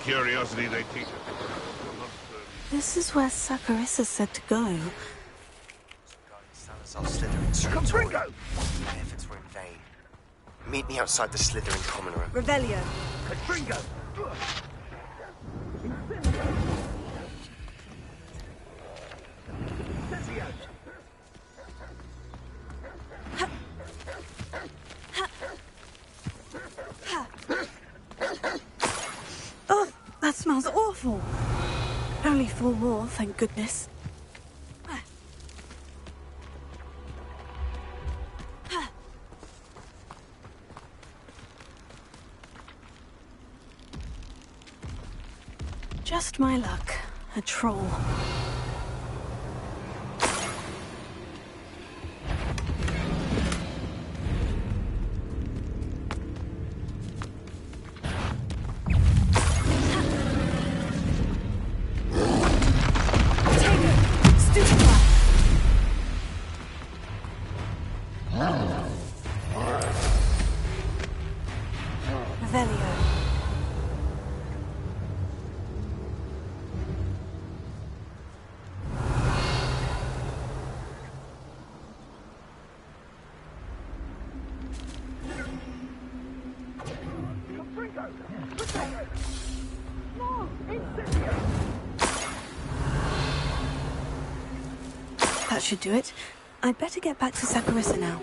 curiosity they teach us. This is where Saccharissa said to go. Come, Ringo! My efforts were in vain. Meet me outside the Slytherin common room. Revelio. Ringo! Oh, that smells awful. Only 4 more, thank goodness. Just my luck. A troll. That should do it. I'd better get back to Saccharissa now.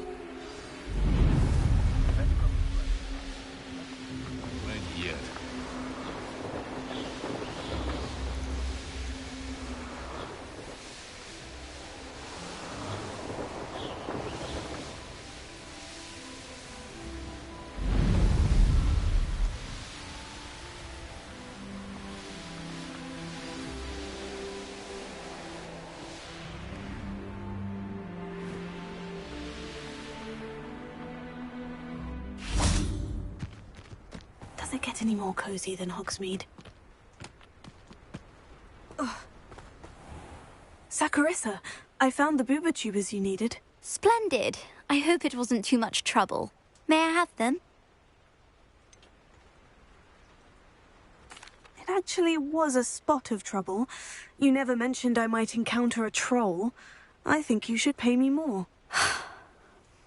Does it get any more cozy than Hogsmeade? Ugh. Saccharissa, I found the booba tubers you needed. Splendid. I hope it wasn't too much trouble. May I have them? It actually was a spot of trouble. You never mentioned I might encounter a troll. I think you should pay me more.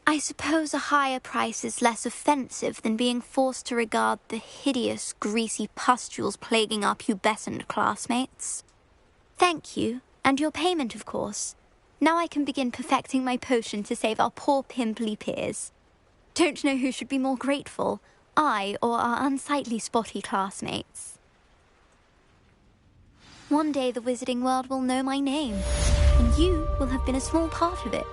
I suppose a higher price is less offensive than being forced to regard the hideous, greasy pustules plaguing our pubescent classmates. Thank you, and your payment, of course. Now I can begin perfecting my potion to save our poor pimply peers. Don't know who should be more grateful, I or our unsightly spotty classmates. One day the wizarding world will know my name, and you will have been a small part of it.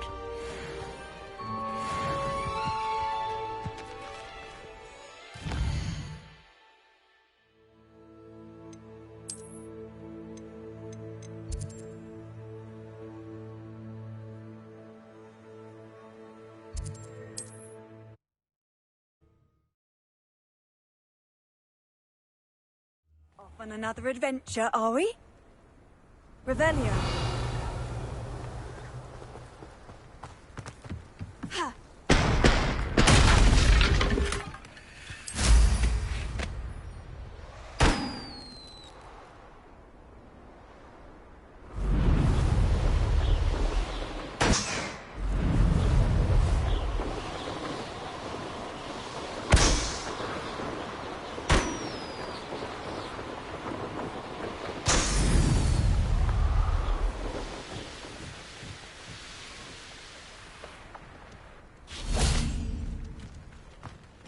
Off on another adventure, are we? Revelio. Ha!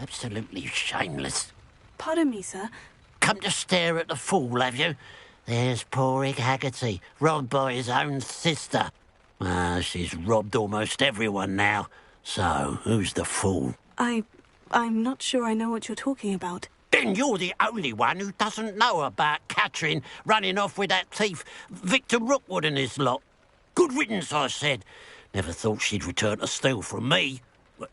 Absolutely shameless. Pardon me, sir. Come to stare at the fool, have you? There's poor Ig Haggerty, robbed by his own sister. She's robbed almost everyone now. So, who's the fool? I'm not sure I know what you're talking about. Then you're the only one who doesn't know about Catherine running off with that thief, Victor Rookwood and his lot. Good riddance, I said. Never thought she'd return to steal from me.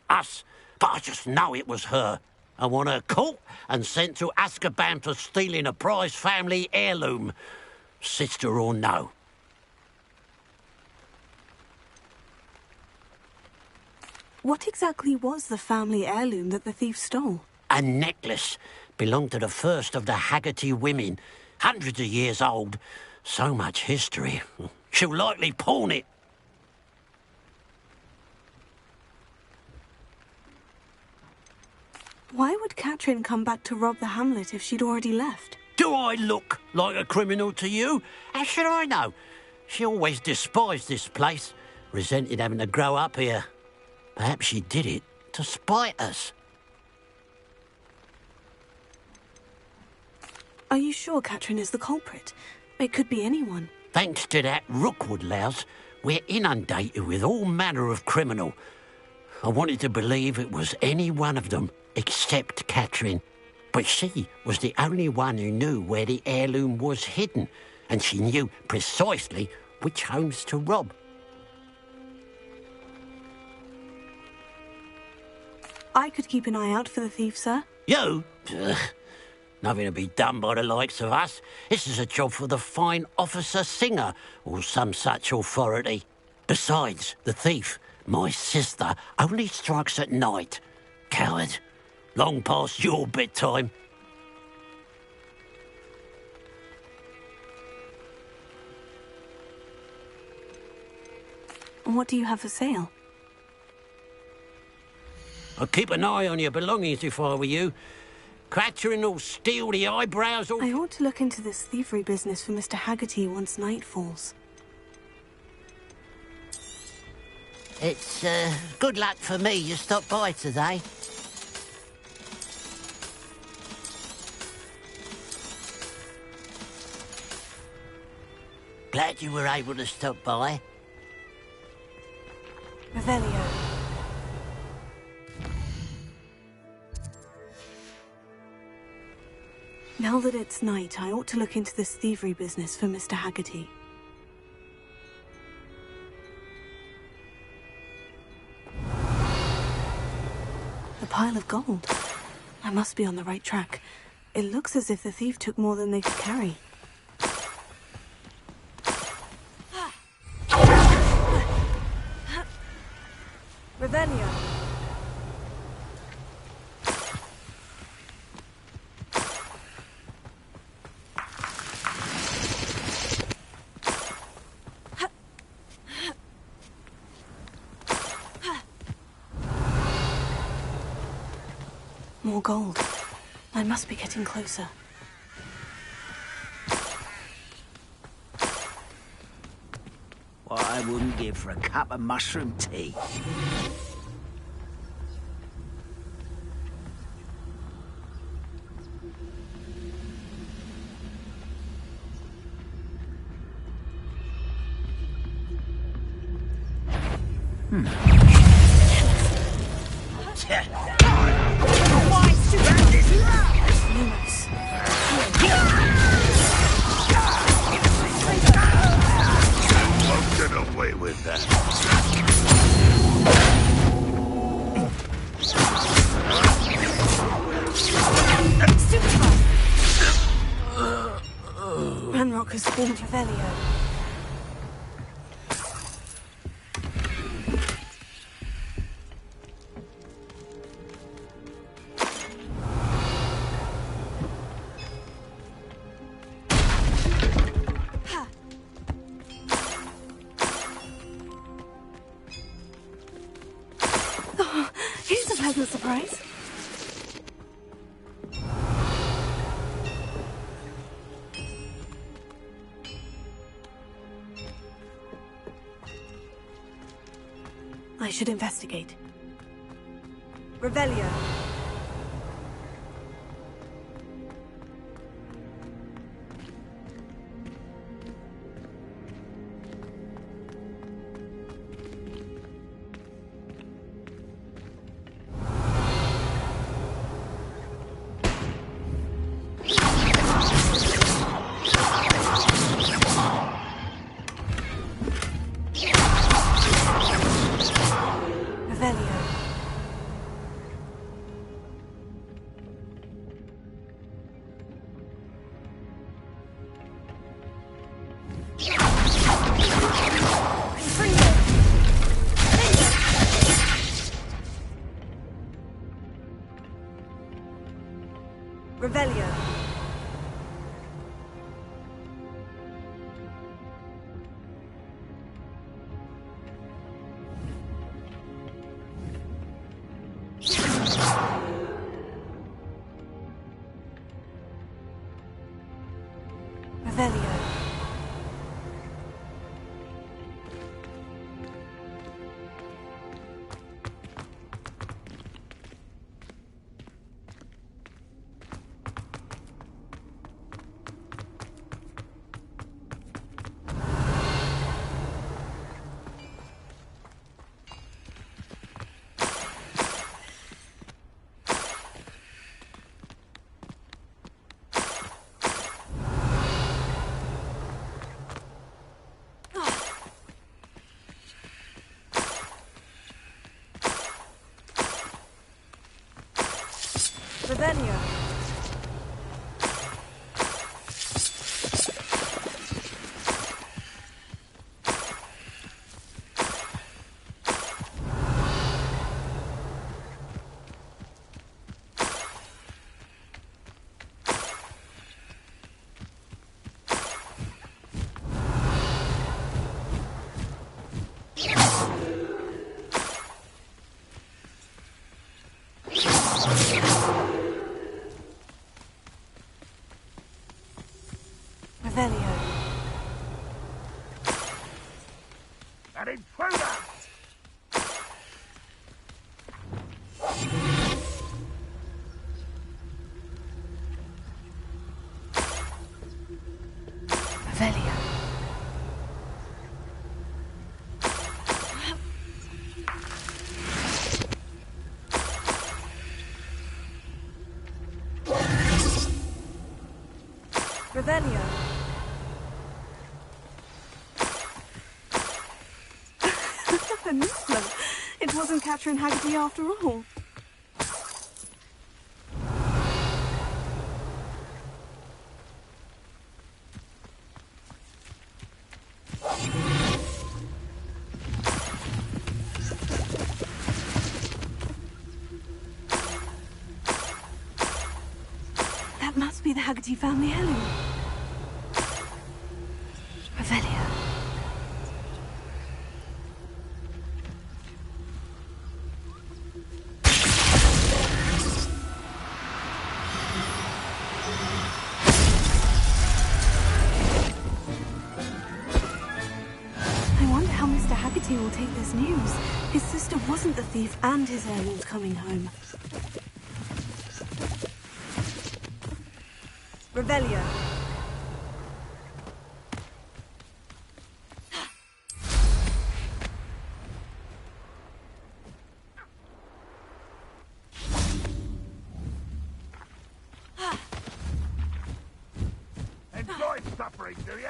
Us. But I just know it was her. I want her caught and sent to Azkaban for stealing a prize family heirloom. Sister or no. What exactly was the family heirloom that the thief stole? A necklace belonged to the first of the Haggerty women. Hundreds of years old. So much history. She'll likely pawn it. Why would Katrin come back to rob the hamlet if she'd already left? Do I look like a criminal to you? How should I know? She always despised this place, resented having to grow up here. Perhaps she did it to spite us. Are you sure Katrin is the culprit? It could be anyone. Thanks to that Rookwood louse, we're inundated with all manner of criminal. I wanted to believe it was any one of them, except Katrin. But she was the only one who knew where the heirloom was hidden, and she knew precisely which homes to rob. I could keep an eye out for the thief, sir. You? Ugh. Nothing to be done by the likes of us. This is a job for the fine officer Singer, or some such authority. Besides, the thief, my sister, only strikes at night. Coward. Long past your bedtime. And what do you have for sale? I'd keep an eye on your belongings if I were you. Katrin will steal the eyebrows off... I ought to look into this thievery business for Mr. Haggerty once night falls. It's, good luck for me you stopped by today. Glad you were able to stop by. Revelio. Now that it's night, I ought to look into this thievery business for Mr. Haggerty. A pile of gold. I must be on the right track. It looks as if the thief took more than they could carry. Revelio. More gold. I must be getting closer. What I wouldn't give for a cup of mushroom tea. Lumos. Won't get away with that. Ranrock has spawned Revelio. Oh, here's a pleasant surprise. I should investigate. Revelio. Revelio. Revelio. Revelio. Revelio. Revelio. An intruder! Revelio. Revelio. A Niffler. It wasn't Catherine Haggerty after all. That must be the Haggerty family heirloom. Revelio. I wonder how Mr. Haggerty will take this news. His sister wasn't the thief and his heirloom's coming home. Revelio. Enjoy suffering, do you?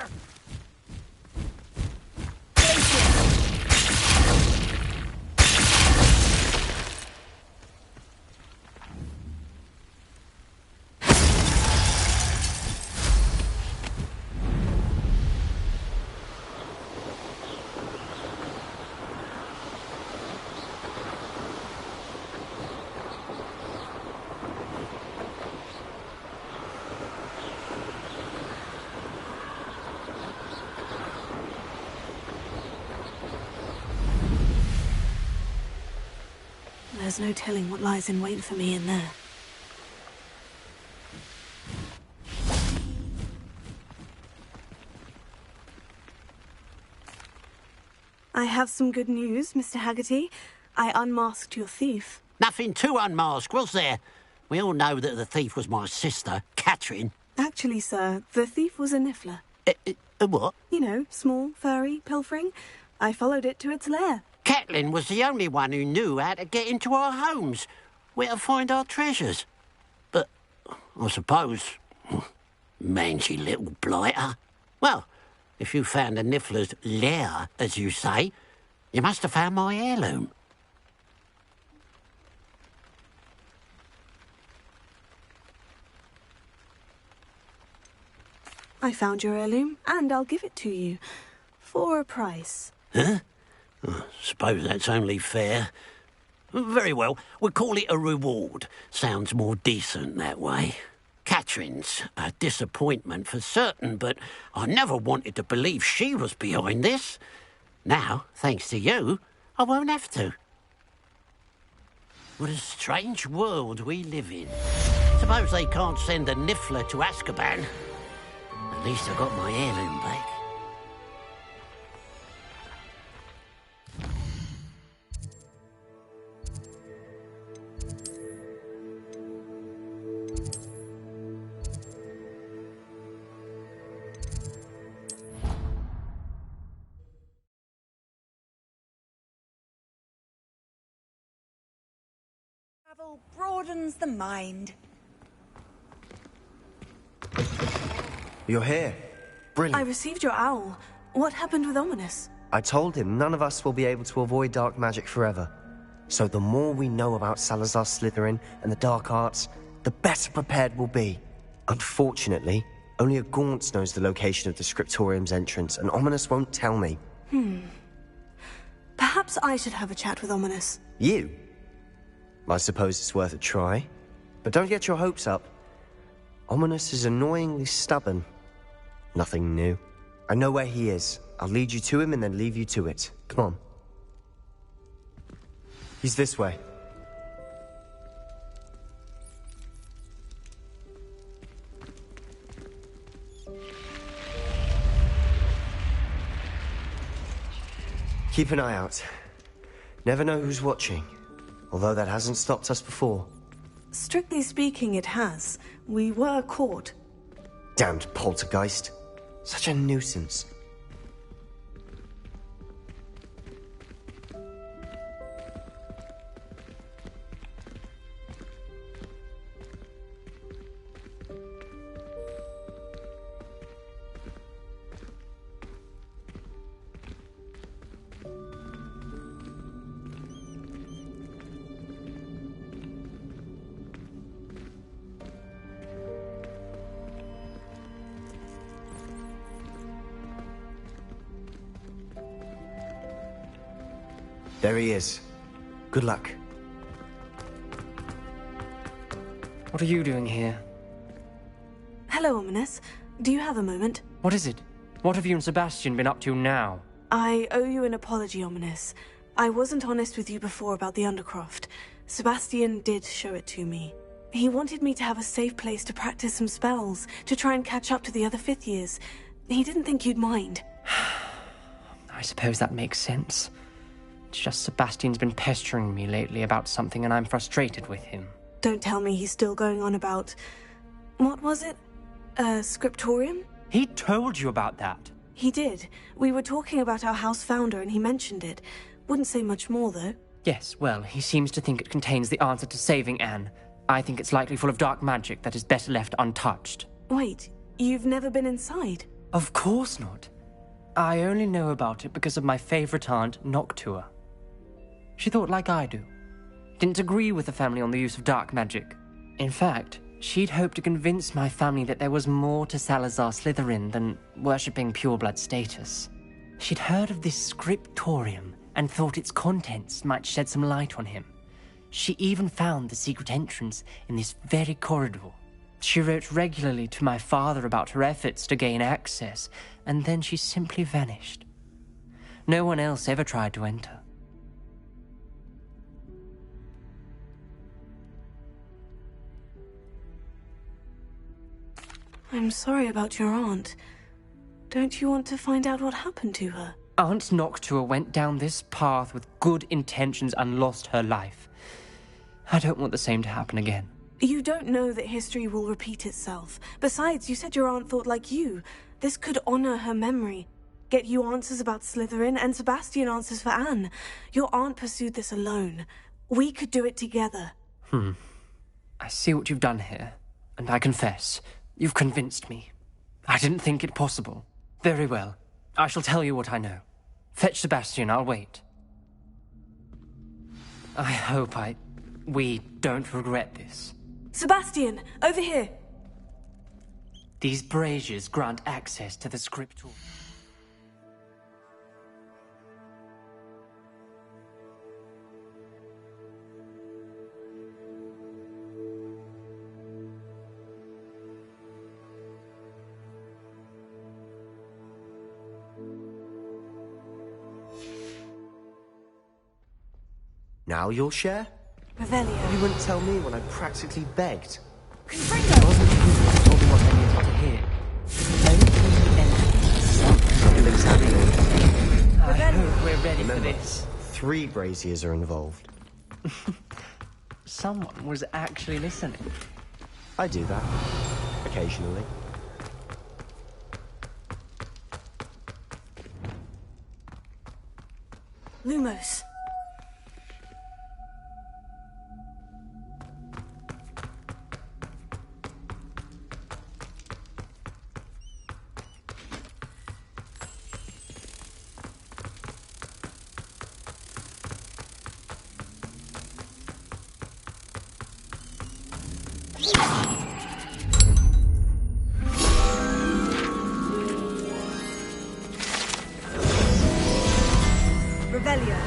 There's no telling what lies in wait for me in there. I have some good news, Mr. Haggerty. I unmasked your thief. Nothing to unmask, was there? We all know that the thief was my sister, Catherine. Actually, sir, the thief was a Niffler. A what? You know, small, furry, pilfering. I followed it to its lair. Catelyn was the only one who knew how to get into our homes, where to find our treasures. But I suppose, mangy little blighter. Well, if you found a Niffler's lair, as you say, you must have found my heirloom. I found your heirloom, and I'll give it to you. For a price. Huh? I suppose that's only fair. Very well, we'll call it a reward. Sounds more decent that way. Catherine's a disappointment for certain, but I never wanted to believe she was behind this. Now, thanks to you, I won't have to. What a strange world we live in. Suppose they can't send a Niffler to Azkaban. At least I got my heirloom back. Travel broadens the mind. You're here. Brilliant. I received your owl. What happened with Ominous? I told him none of us will be able to avoid dark magic forever. So the more we know about Salazar Slytherin and the dark arts, the better prepared we'll be. Unfortunately, only a Gaunt knows the location of the Scriptorium's entrance, and Ominous won't tell me. Perhaps I should have a chat with Ominous. You? I suppose it's worth a try. But don't get your hopes up. Ominous is annoyingly stubborn. Nothing new. I know where he is. I'll lead you to him and then leave you to it. Come on. He's this way. Keep an eye out. Never know who's watching. Although that hasn't stopped us before. Strictly speaking, it has. We were caught. Damned poltergeist. Such a nuisance. There he is. Good luck. What are you doing here? Hello, Ominous. Do you have a moment? What is it? What have you and Sebastian been up to now? I owe you an apology, Ominous. I wasn't honest with you before about the Undercroft. Sebastian did show it to me. He wanted me to have a safe place to practice some spells, to try and catch up to the other fifth years. He didn't think you'd mind. I suppose that makes sense. It's just Sebastian's been pestering me lately about something and I'm frustrated with him. Don't tell me he's still going on about... What was it? Scriptorium? He told you about that? He did. We were talking about our house founder and he mentioned it. Wouldn't say much more, though. Yes, well, he seems to think it contains the answer to saving Anne. I think it's likely full of dark magic that is better left untouched. Wait, you've never been inside? Of course not. I only know about it because of my favorite aunt, Noctua. She thought like I do. Didn't agree with the family on the use of dark magic. In fact, she'd hoped to convince my family that there was more to Salazar Slytherin than worshipping pureblood status. She'd heard of this scriptorium and thought its contents might shed some light on him. She even found the secret entrance in this very corridor. She wrote regularly to my father about her efforts to gain access, and then she simply vanished. No one else ever tried to enter. I'm sorry about your aunt. Don't you want to find out what happened to her? Aunt Noctua went down this path with good intentions and lost her life. I don't want the same to happen again. You don't know that history will repeat itself. Besides, you said your aunt thought like you. This could honor her memory. Get you answers about Slytherin and Sebastian answers for Anne. Your aunt pursued this alone. We could do it together. I see what you've done here, and I confess, you've convinced me. I didn't think it possible. Very well. I shall tell you what I know. Fetch Sebastian, I'll wait. I hope we don't regret this. Sebastian, over here! These braziers grant access to the scriptorium. Now you'll share? Revelio. You wouldn't tell me when I practically begged. Confringo! It wasn't you who told me what I needed to hear. Only something. I hope we're ready for this. 3 braziers are involved. Someone was actually listening. I do that. Occasionally. Lumos. Revelio.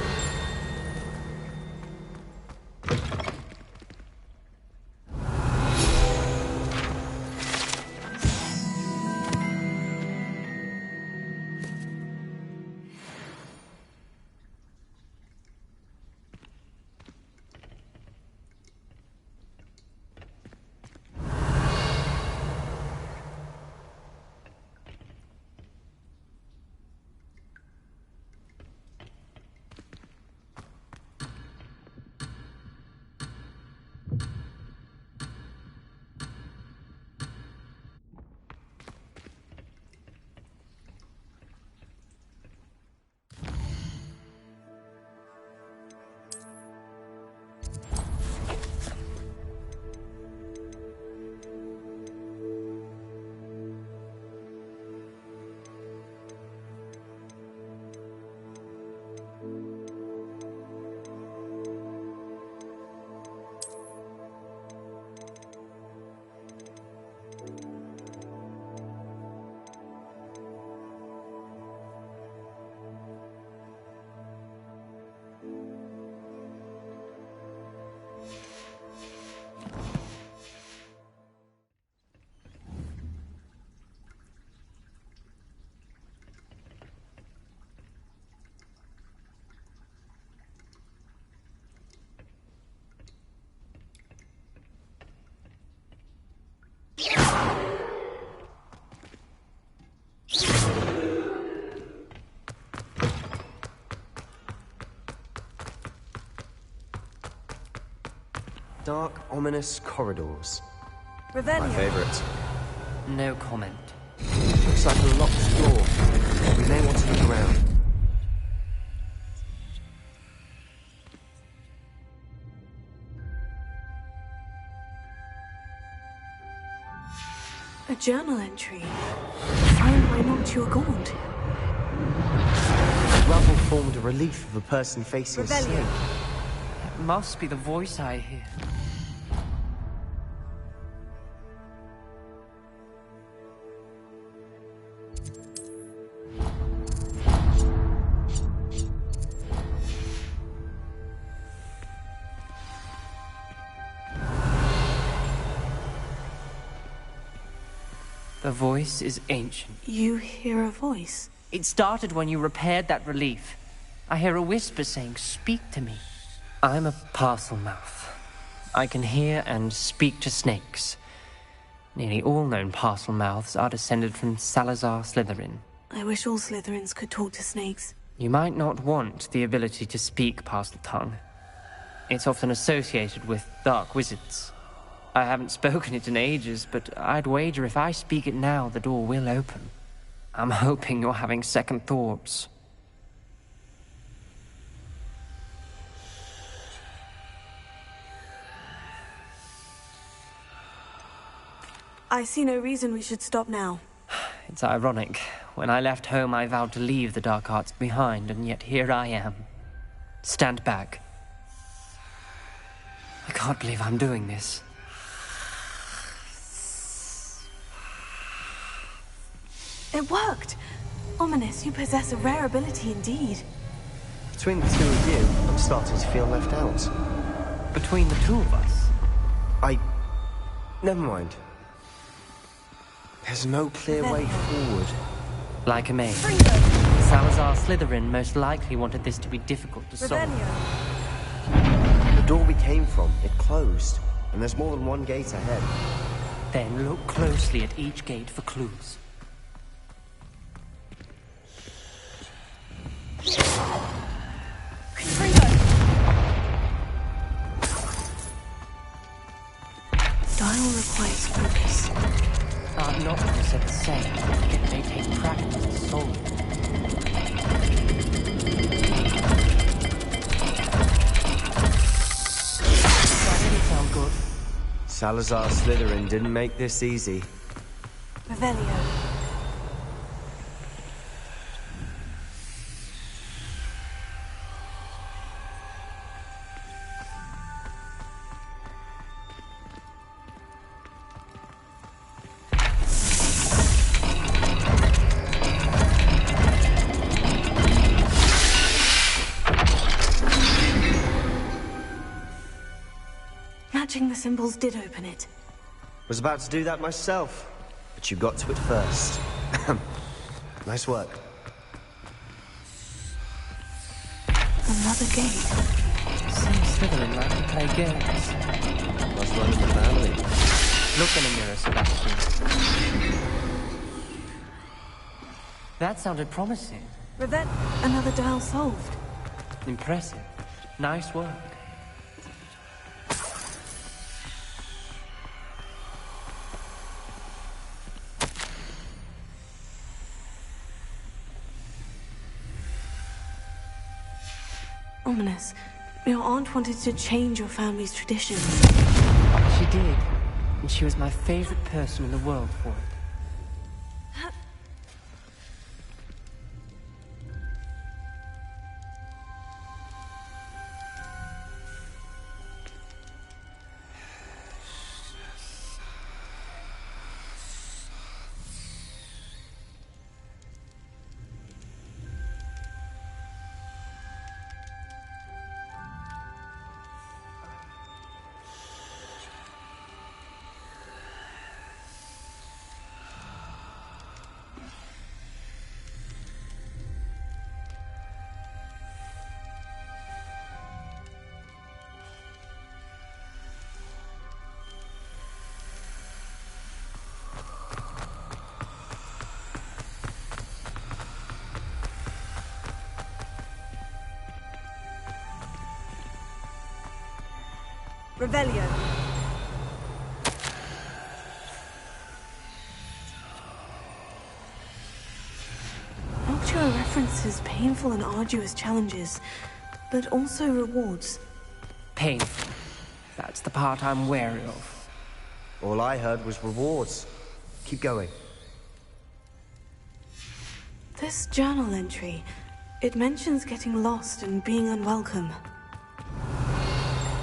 Dark, ominous corridors. Revelio. My favorite. No comment. Looks like a locked door. We may want to look around. A journal entry. Found by Noctua Gaunt. The rubble formed a relief of a person facing a Revelio. snake. It must be the voice I hear. The voice is ancient. You hear a voice? It started when you repaired that relief. I hear a whisper saying, "Speak to me." I'm a parcel mouth. I can hear and speak to snakes. Nearly all known parcel mouths are descended from Salazar Slytherin. I wish all Slytherins could talk to snakes. You might not want the ability to speak parcel tongue. It's often associated with dark wizards. I haven't spoken it in ages, but I'd wager if I speak it now, the door will open. I'm hoping you're having second thoughts. I see no reason we should stop now. It's ironic. When I left home, I vowed to leave the dark arts behind, and yet here I am. Stand back. I can't believe I'm doing this. It worked! Ominous, you possess a rare ability indeed. Between the two of you, I'm starting to feel left out. Between the two of us? Never mind. There's no clear way forward. Like a maid. Fringo! Salazar Slytherin most likely wanted this to be difficult to solve. Revelio. The door we came from, it closed, and there's more than one gate ahead. Then look closely at each gate for clues. Dial requires focus. Our Noctua said the same. It may take practice to solve it. That didn't sound good. Salazar Slytherin didn't make this easy. Revelio. Matching the symbols did open it. Was about to do that myself, but you got to it first. Nice work. Another gate. Some Slytherin like to play games. Must run in the family. Look in the mirror, Sebastian. That sounded promising. Another dial solved. Impressive. Nice work. Ominous. Your aunt wanted to change your family's traditions. She did. And she was my favorite person in the world for it. Revelio. Noctua references painful and arduous challenges, but also rewards. Painful. That's the part I'm wary of. All I heard was rewards. Keep going. This journal entry, it mentions getting lost and being unwelcome.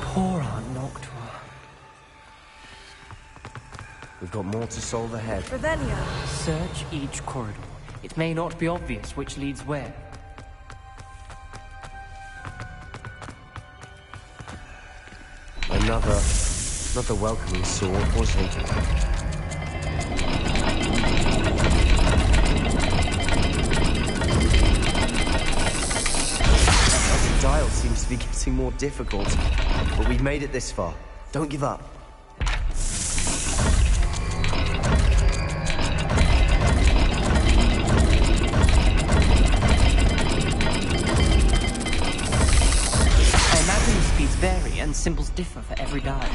Poor Aunt Noctua. We've got more to solve ahead. Revelio. Search each corridor. It may not be obvious which leads where. Another welcoming sword, wasn't it? The dial seems to be getting more difficult, but we've made it this far. Don't give up. I imagine the speeds vary and symbols differ for every dial.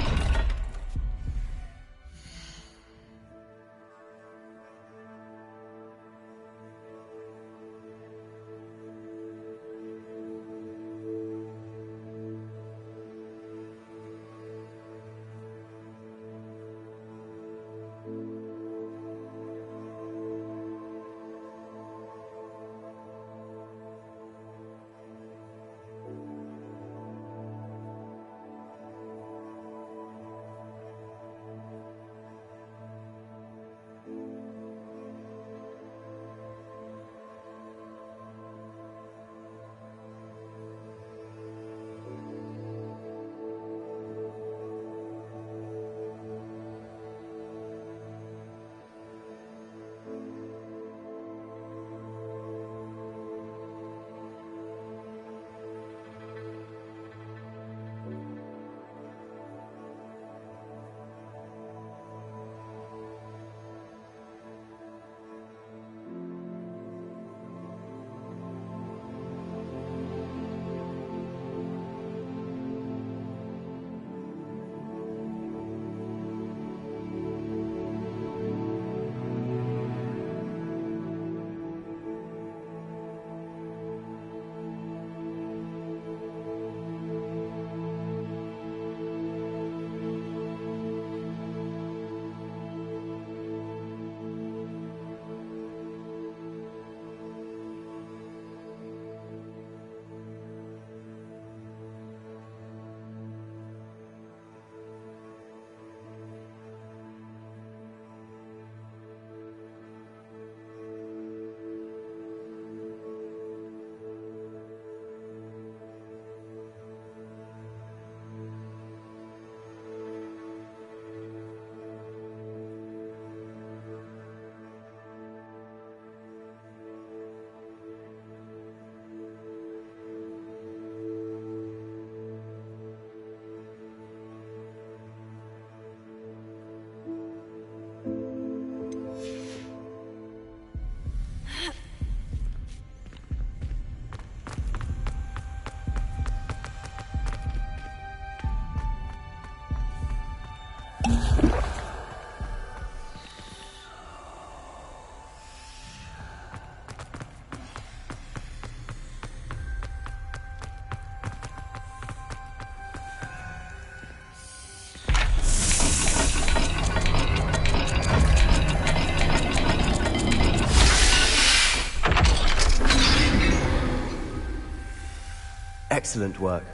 Excellent work.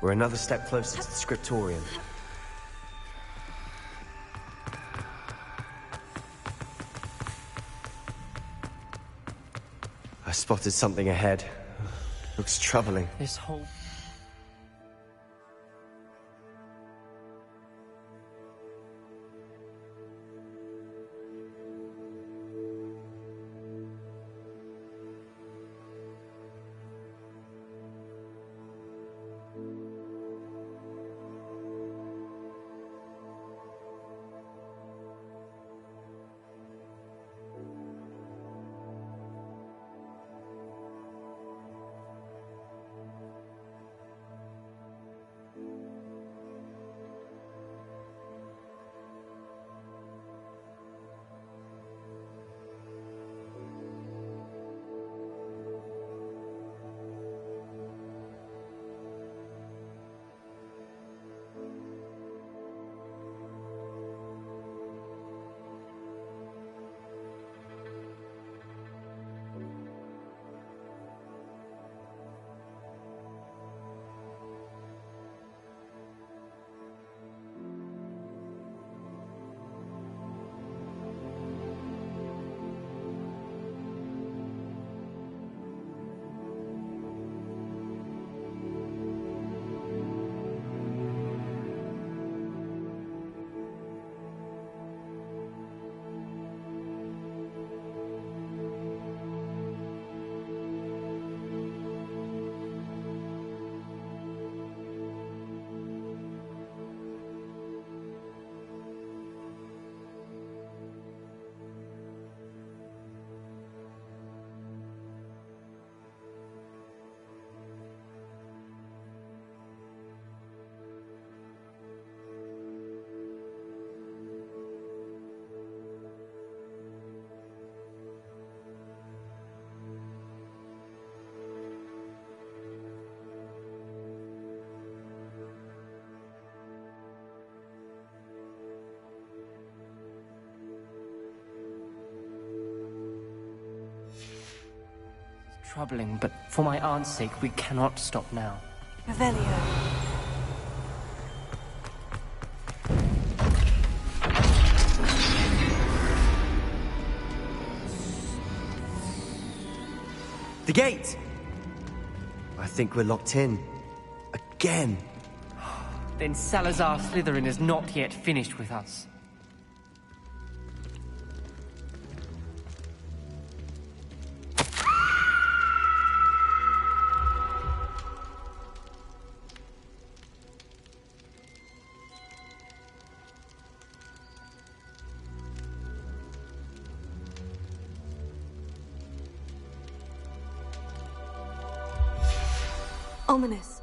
We're another step closer to the scriptorium. I spotted something ahead. Looks troubling. This whole... troubling, but for my aunt's sake, we cannot stop now. Revelio. The gate! I think we're locked in. Again. Then Salazar Slytherin is not yet finished with us. Ominous.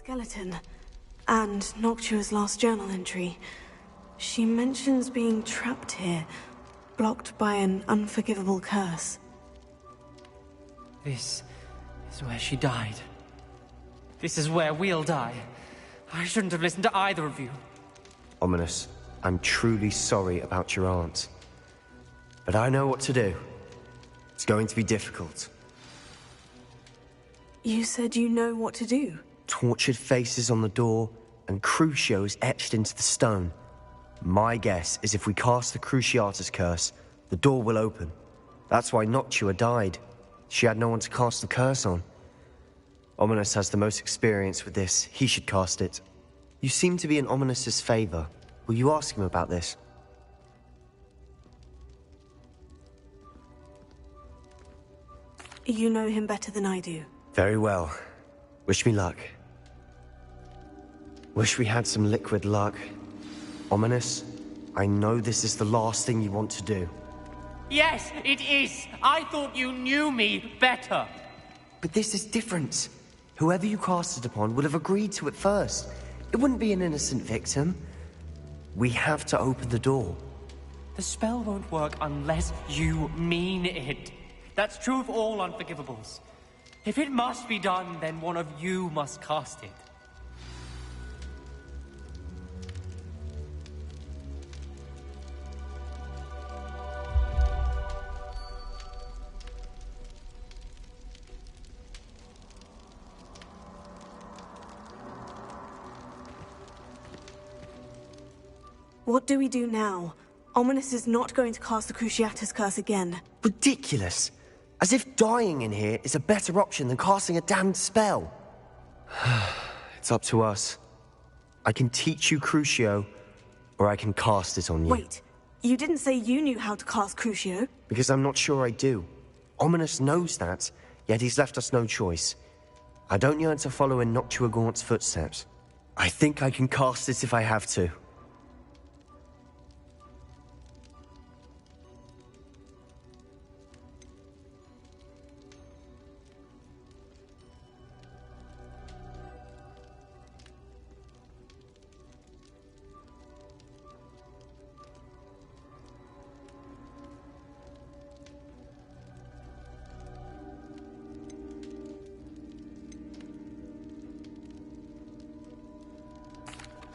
Skeleton. And Noctua's last journal entry. She mentions being trapped here, blocked by an unforgivable curse. This is where she died. This is where we'll die. I shouldn't have listened to either of you. Ominous, I'm truly sorry about your aunt. But I know what to do. It's going to be difficult. You said you know what to do. Tortured faces on the door, and Crucios etched into the stone. My guess is if we cast the Cruciatus curse, the door will open. That's why Noctua died. She had no one to cast the curse on. Ominous has the most experience with this. He should cast it. You seem to be in Ominous's favor. Will you ask him about this? You know him better than I do. Very well. Wish me luck. Wish we had some liquid luck. Ominous, I know this is the last thing you want to do. Yes, it is. I thought you knew me better. But this is different. Whoever you cast it upon would have agreed to it first. It wouldn't be an innocent victim. We have to open the door. The spell won't work unless you mean it. That's true of all unforgivables. If it must be done, then one of you must cast it. What do we do now? Ominous is not going to cast the Cruciatus curse again. Ridiculous. As if dying in here is a better option than casting a damned spell. It's up to us. I can teach you Crucio, or I can cast it on you. Wait, you didn't say you knew how to cast Crucio? Because I'm not sure I do. Ominous knows that, yet he's left us no choice. I don't yearn to follow in Noctua Gaunt's footsteps. I think I can cast it if I have to.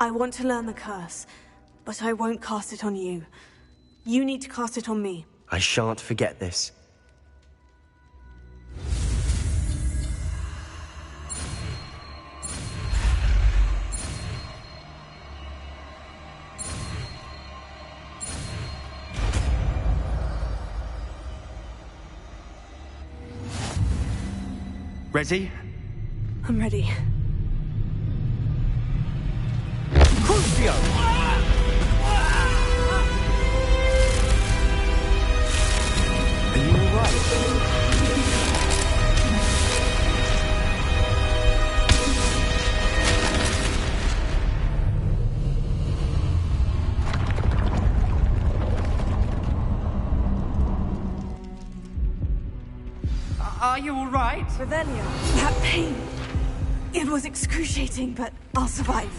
I want to learn the curse, but I won't cast it on you. You need to cast it on me. I shan't forget this. Ready? I'm ready. Crucio! Are you alright? Are you all right? Revelio. That pain! It was excruciating, but I'll survive.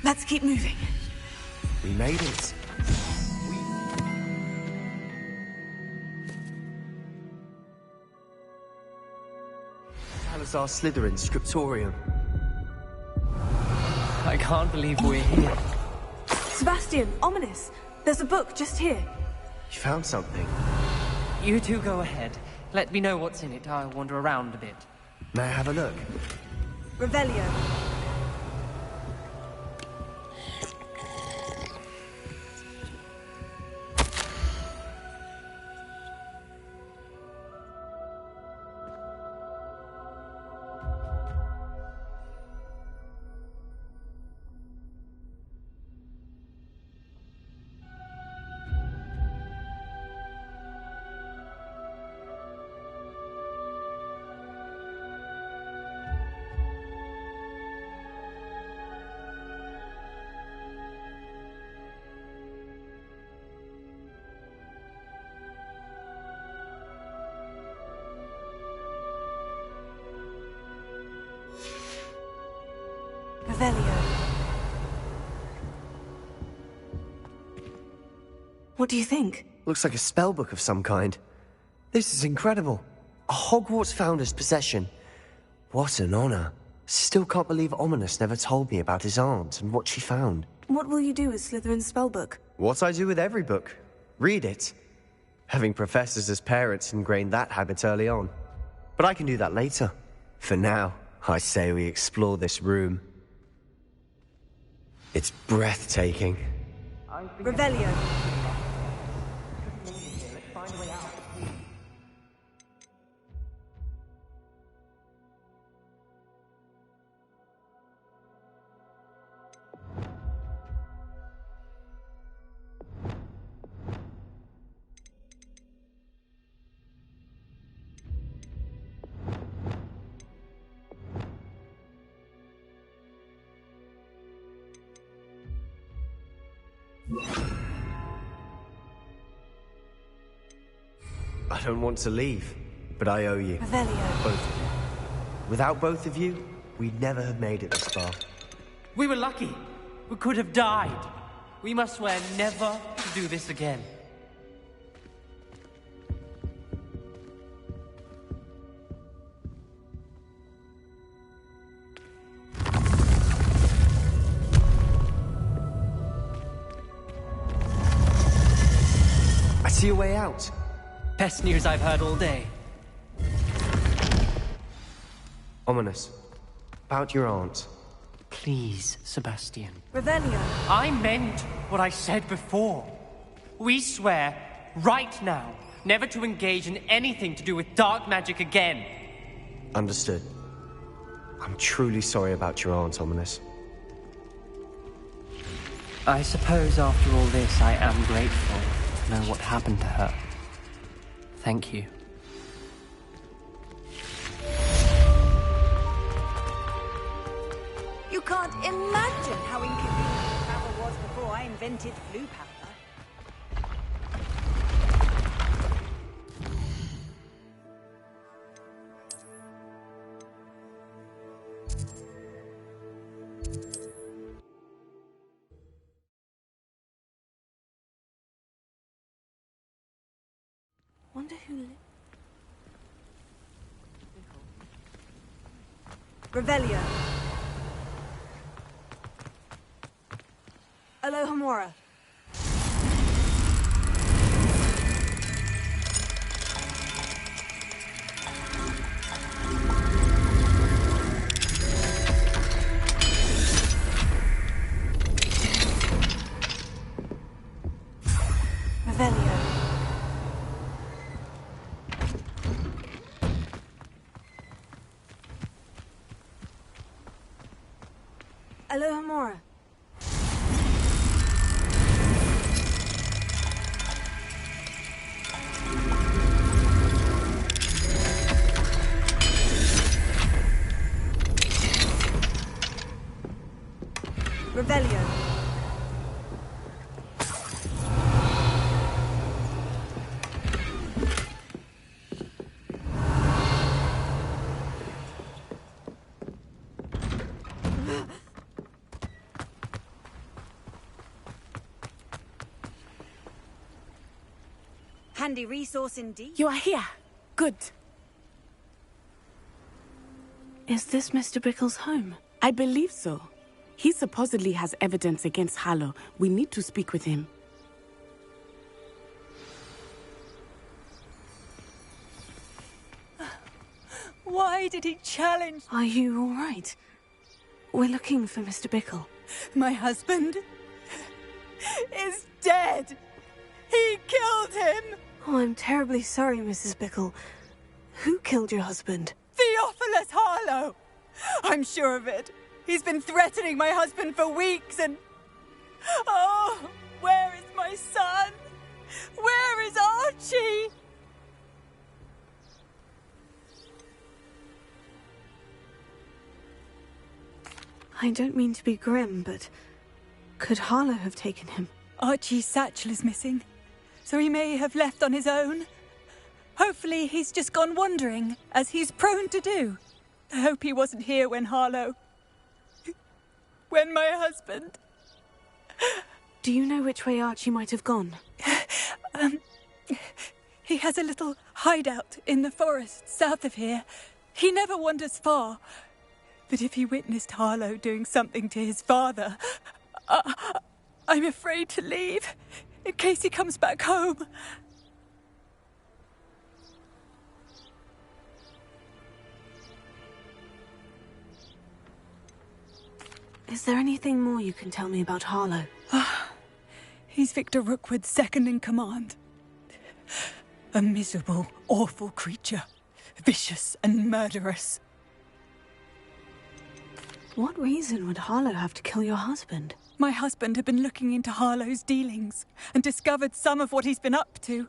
Let's keep moving. We made it. Salazar Slytherin Scriptorium. I can't believe we're here. Sebastian, ominous. There's a book just here. You found something. You two go ahead. Let me know what's in it. I'll wander around a bit. May I have a look? Revelio. Revelio. What do you think? Looks like a spell book of some kind. This is incredible. A Hogwarts founder's possession. What an honor. Still can't believe Ominous never told me about his aunt and what she found. What will you do with Slytherin's spellbook? What I do with every book. Read it. Having professors as parents ingrained that habit early on. But I can do that later. For now, I say we explore this room. It's breathtaking. Revelio. I don't want to leave, but I owe you. Revelio. Both of you. Without both of you, we'd never have made it this far. We were lucky. We could have died. We must swear never to do this again. I see a way out. Best news I've heard all day. Ominous. About your aunt. Please, Sebastian. Revelio. I meant what I said before. We swear, right now, never to engage in anything to do with dark magic again. Understood. I'm truly sorry about your aunt, Ominous. I suppose after all this, I am grateful to know what happened to her. Thank you. You can't imagine how inconvenient travel was before I invented blue powder. Wonder who Revelio. Alohomora. Revelio. Alohomora. Revelio. Handy resource indeed. You are here. Good. Is this Mr. Bickle's home? I believe so. He supposedly has evidence against Harlow. We need to speak with him. Why did he challenge? Are you all right? We're looking for Mr. Bickle. My husband is dead. He killed him. Oh, I'm terribly sorry, Mrs. Bickle. Who killed your husband? Theophilus Harlow. I'm sure of it. He's been threatening my husband for weeks and... Oh, where is my son? Where is Archie? I don't mean to be grim, but could Harlow have taken him? Archie's satchel is missing, so he may have left on his own. Hopefully he's just gone wandering, as he's prone to do. I hope he wasn't here when Harlow... when my husband... Do you know which way Archie might have gone? He has a little hideout in the forest south of here. He never wanders far. But if he witnessed Harlow doing something to his father, I'm afraid to leave, in case he comes back home. Is there anything more you can tell me about Harlow? He's Victor Rookwood's second in command. A miserable, awful creature. Vicious and murderous. What reason would Harlow have to kill your husband? My husband had been looking into Harlow's dealings and discovered some of what he's been up to.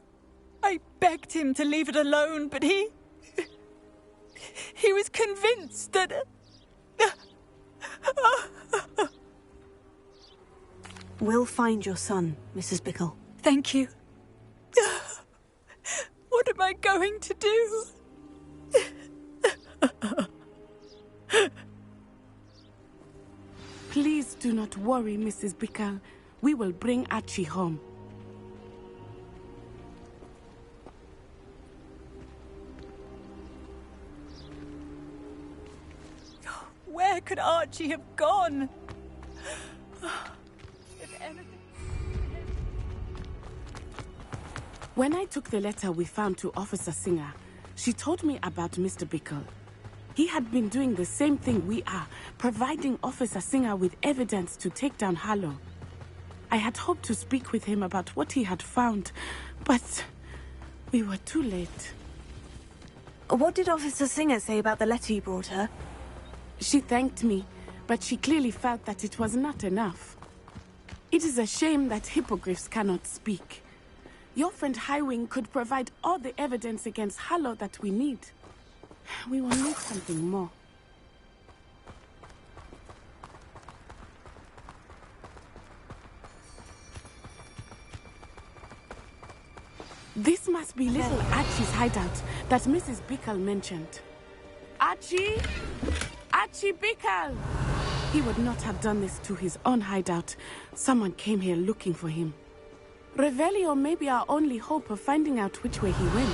I begged him to leave it alone, but he was convinced that... We'll find your son, Mrs. Bickle. Thank you. What am I going to do? Please do not worry, Mrs. Bickle. We will bring Archie home. Where could Archie have gone? When I took the letter we found to Officer Singer, she told me about Mr. Bickle. He had been doing the same thing we are, providing Officer Singer with evidence to take down Harlow. I had hoped to speak with him about what he had found, but we were too late. What did Officer Singer say about the letter you brought her? She thanked me, but she clearly felt that it was not enough. It is a shame that hippogriffs cannot speak. Your friend Highwing could provide all the evidence against Harlow that we need. We will need something more. This must be little Archie's hideout that Mrs. Bickle mentioned. Archie? Archie Bickle! He would not have done this to his own hideout. Someone came here looking for him. Revelio may be our only hope of finding out which way he went.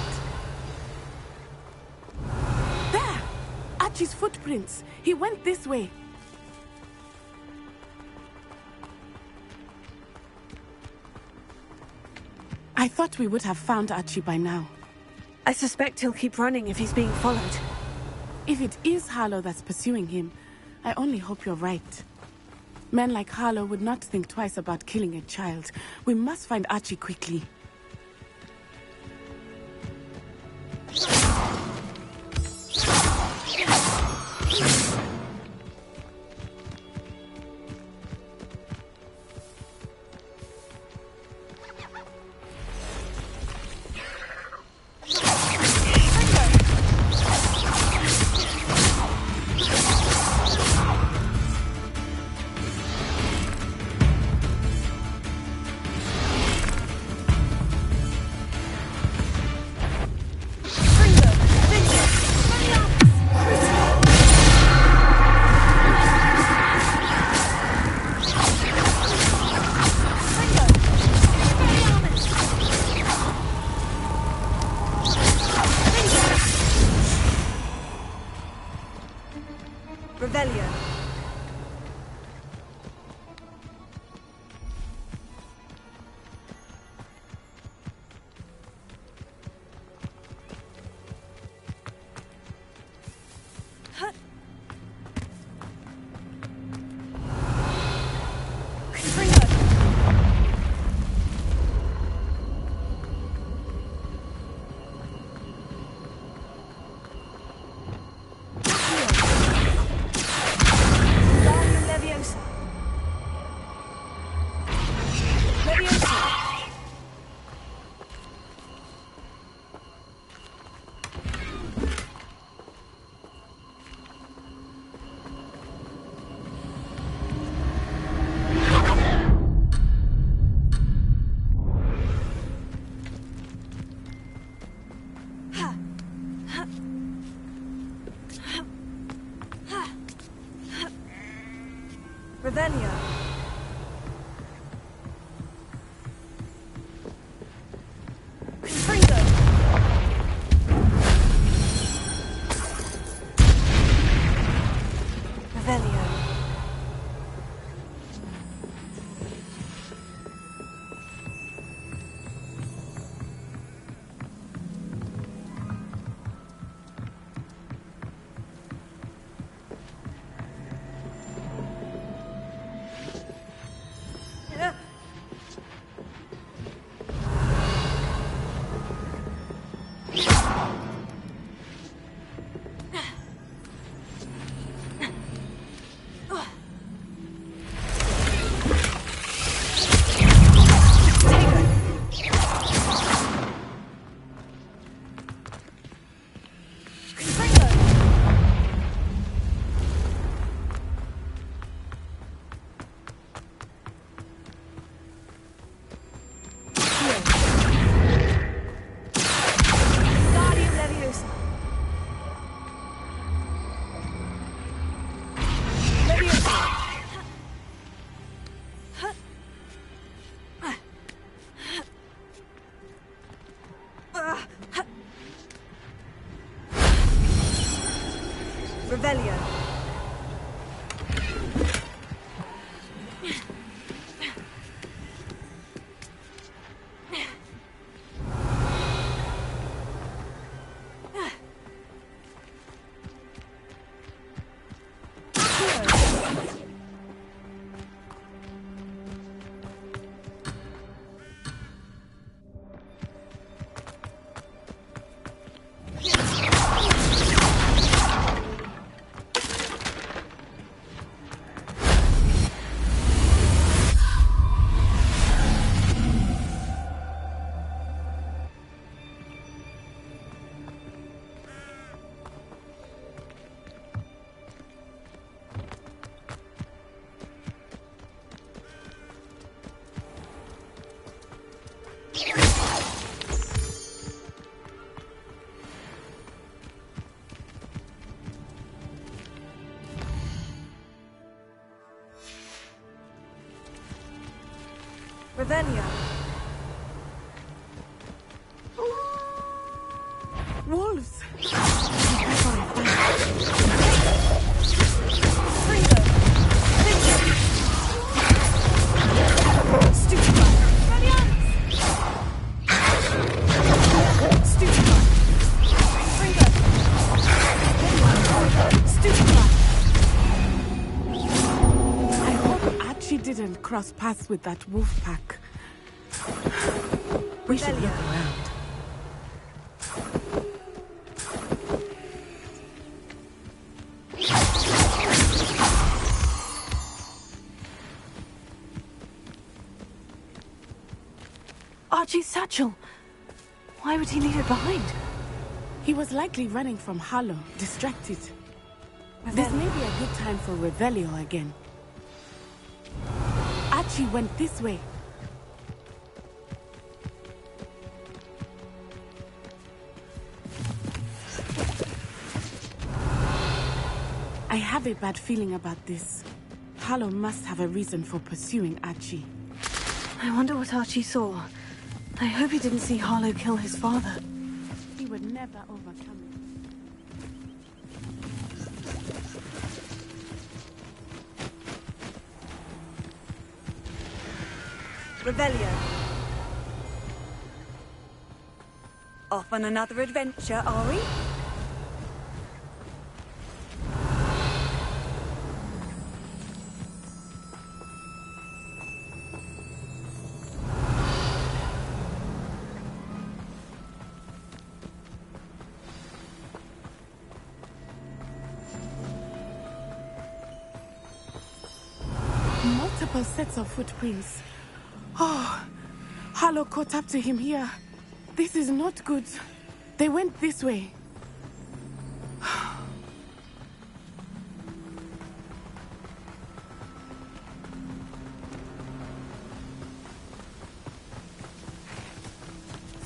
There! Archie's footprints. He went this way. I thought we would have found Archie by now. I suspect he'll keep running if he's being followed. If it is Harlow that's pursuing him, I only hope you're right. Men like Harlow would not think twice about killing a child. We must find Archie quickly. Revelio. Confringo. Revelio. Revelio. Revelio. Wolves! Didn't cross paths with that wolf pack. We should look around. Archie's satchel. Why would he leave it behind? He was likely running from Harlow, distracted. This may be a good time for Revelio again. Archie went this way. I have a bad feeling about this. Harlow must have a reason for pursuing Archie. I wonder what Archie saw. I hope he didn't see Harlow kill his father. He would never overcome it. Revelio. Off on another adventure, are we? Multiple sets of footprints. Oh, Harlow caught up to him here. This is not good. They went this way.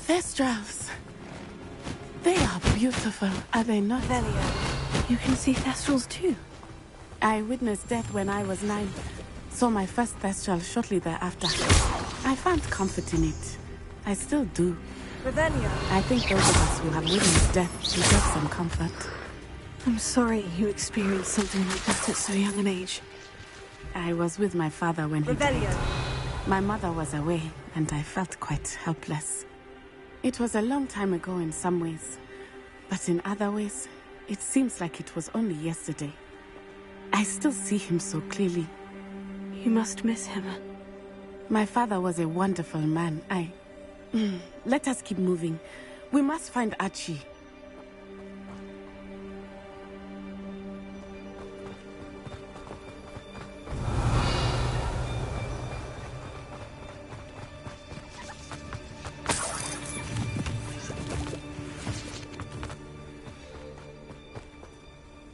Thestrals. They are beautiful, are they not? Revelio. You can see Thestrals too. I witnessed death when I was 9. Saw my first Thestral shortly thereafter. I found comfort in it. I still do. Revelio. I think those of us who have witnessed death deserve some comfort. I'm sorry you experienced something like that at so young an age. I was with my father when he Revelio. died. My mother was away, and I felt quite helpless. It was a long time ago in some ways, but in other ways, it seems like it was only yesterday. I still see him so clearly. You must miss him. My father was a wonderful man. Let us keep moving. We must find Archie.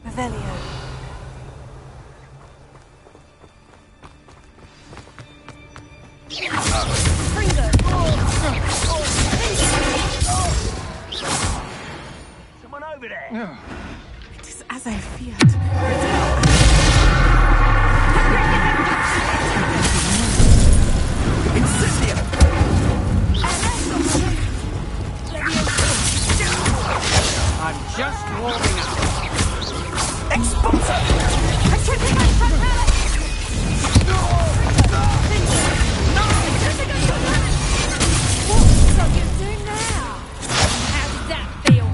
Revelio. Someone over there! It is as I feared. I'm just warming up. What are you doing now? How does that feel?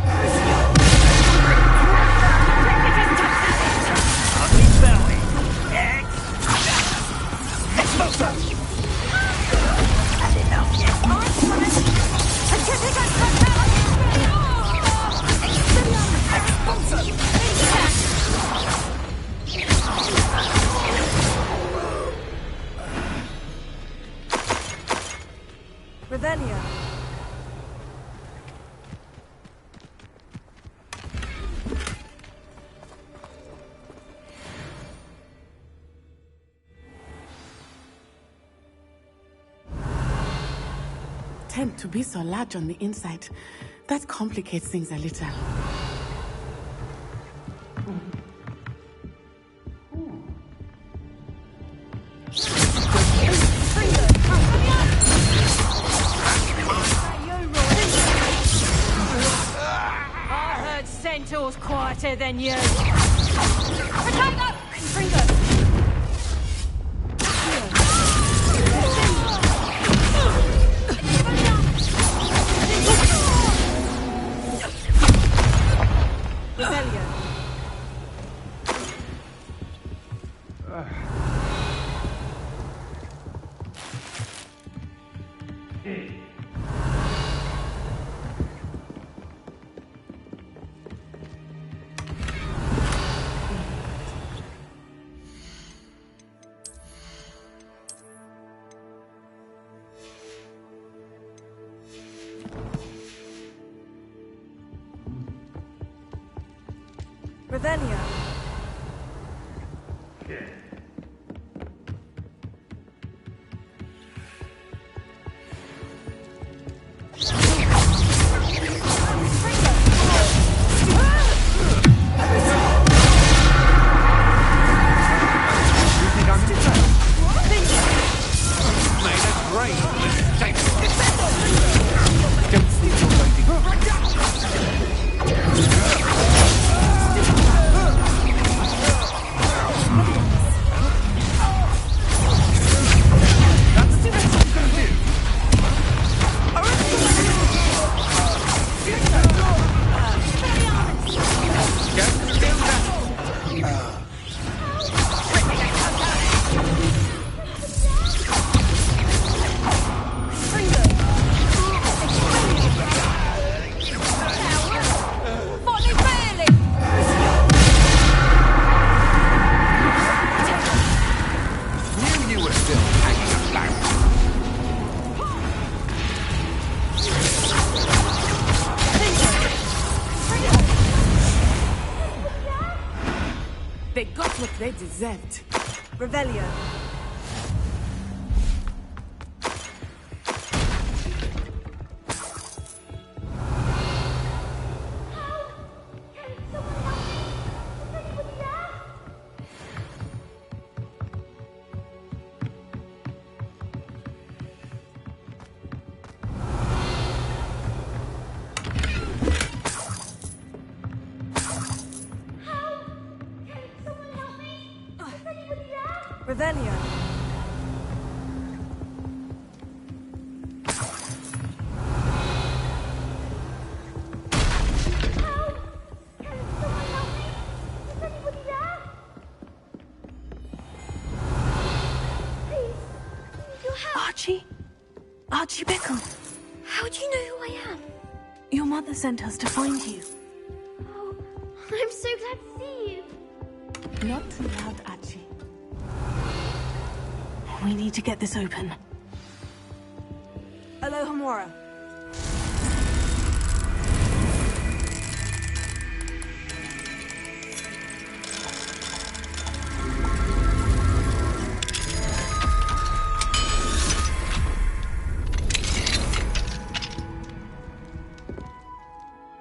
Ugly belly! Had enough yet? Revelio. Tend to be so large on the inside. That complicates things a little. I heard Centaur's quieter than you. Potato! Fringo! Revelio. Revelio. They got what they deserved. Revelio. Revelio. Archie Bickle. How do you know who I am? Your mother sent us to find you. Oh, I'm so glad to see you. Not too loud, Archie. We need to get this open. Aloha Mora.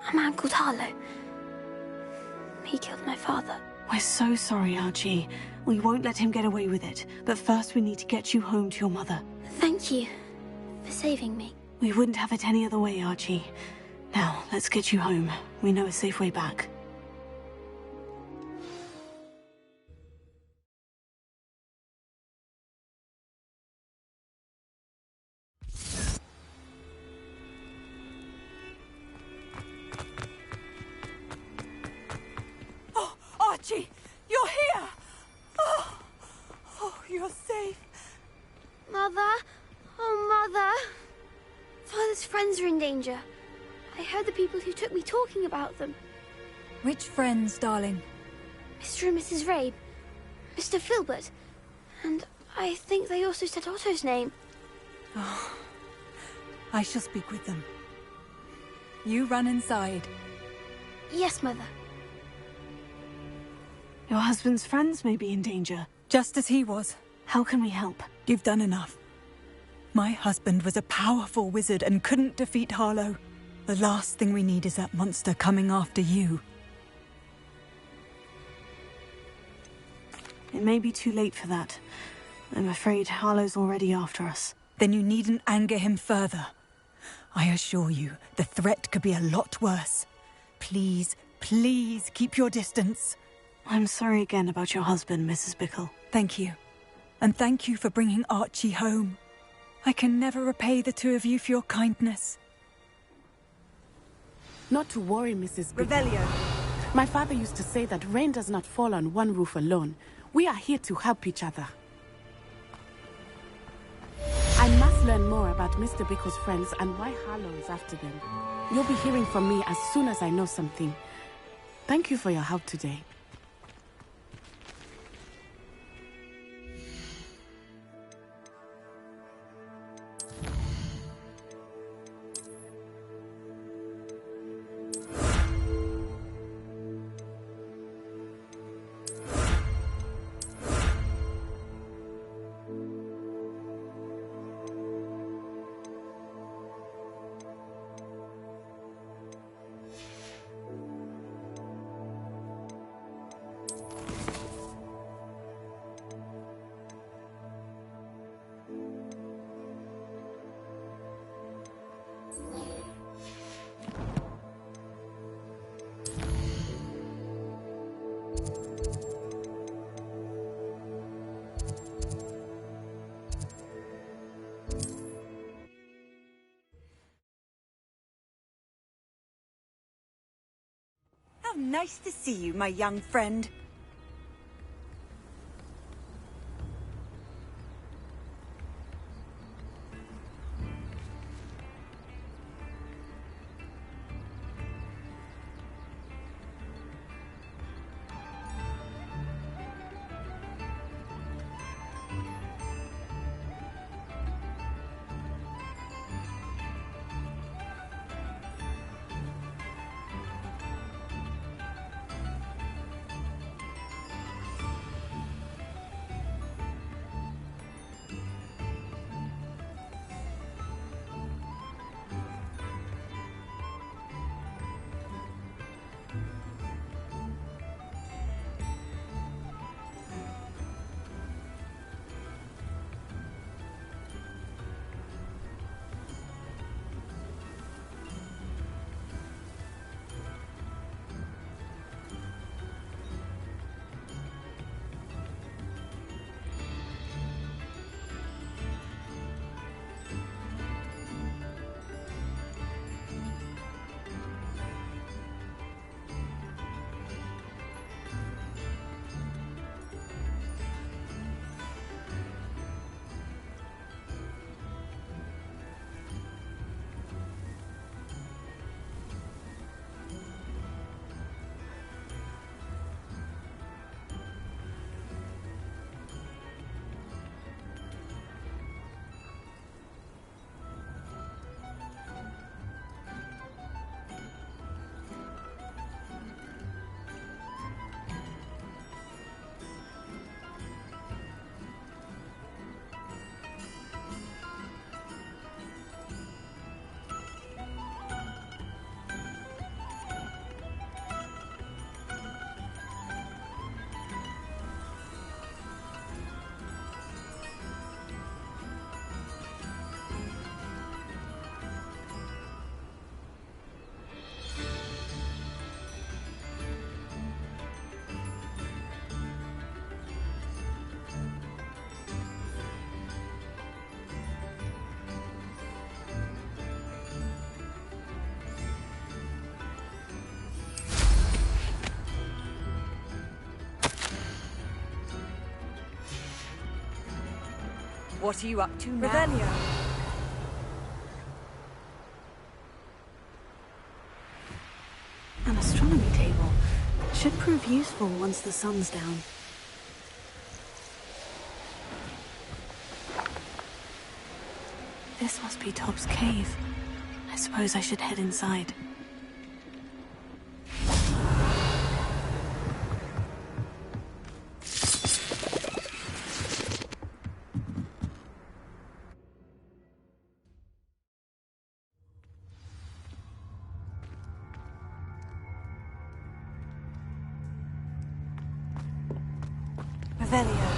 A man called Harlow. He killed my father. We're so sorry, Archie. We won't let him get away with it. But first we need to get you home to your mother. Thank you for saving me. We wouldn't have it any other way, Archie. Now, let's get you home. We know a safe way back. Oh, Archie! You're here! Oh, you're safe. Mother? Oh, Mother. Father's friends are in danger. I heard the people who took me talking about them. Which friends, darling? Mr. and Mrs. Rabe, Mr. Filbert, and I think they also said Otto's name. Oh, I shall speak with them. You run inside. Yes, Mother. Your husband's friends may be in danger. Just as he was. How can we help? You've done enough. My husband was a powerful wizard and couldn't defeat Harlow. The last thing we need is that monster coming after you. It may be too late for that. I'm afraid Harlow's already after us. Then you needn't anger him further. I assure you, the threat could be a lot worse. Please, please keep your distance. I'm sorry again about your husband, Mrs. Bickle. Thank you. And thank you for bringing Archie home. I can never repay the two of you for your kindness. Not to worry, Mrs. Bickle. Revelio. My father used to say that rain does not fall on one roof alone. We are here to help each other. I must learn more about Mr. Bickle's friends and why Harlow is after them. You'll be hearing from me as soon as I know something. Thank you for your help today. How nice to see you, my young friend. What are you up to now? Revelio. An astronomy table. Should prove useful once the sun's down. This must be Tob's cave. I suppose I should head inside. Revelio.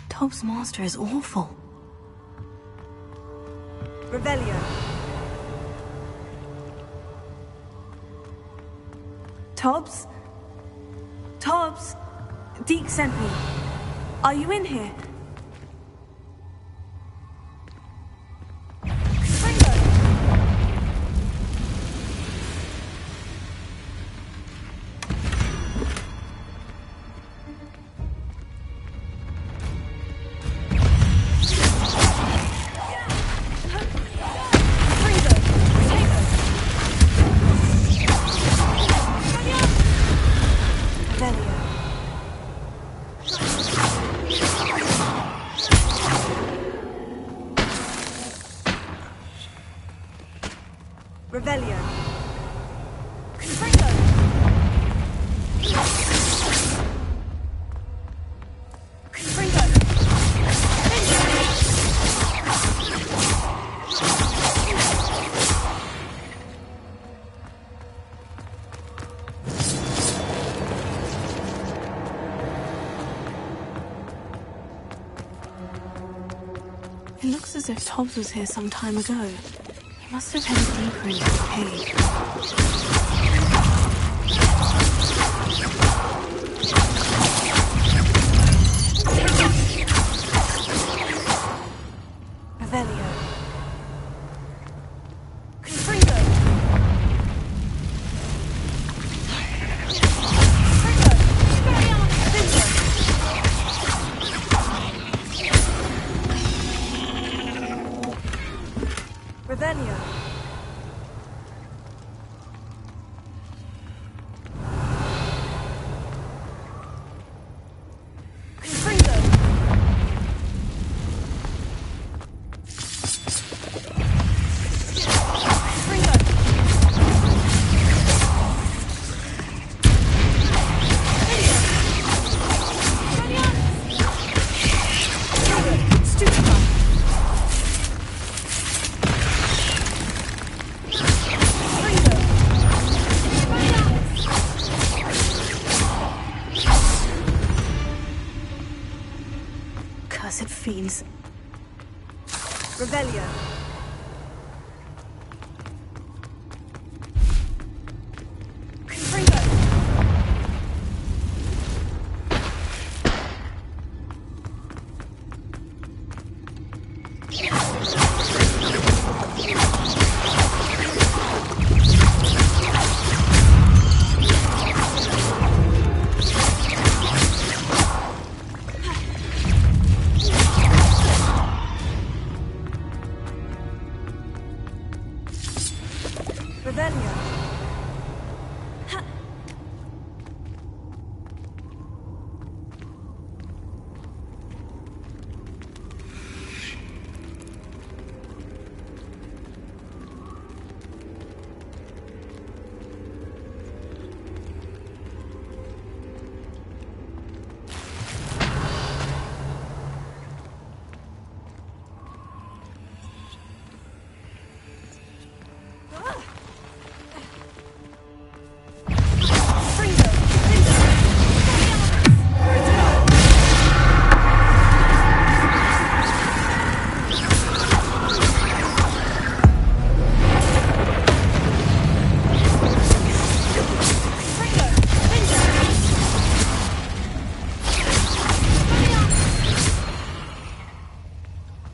Tob's master is awful. Revelio. Tobbs? Tobbs? Deke sent me. Are you in here? Revelio. Confringo. Confringo. It looks as if Tobbs was here some time ago. He must have headed deeper into the cave. Revelio. Confringo. Revelio. Cursed fiends. Revelio. Confringo.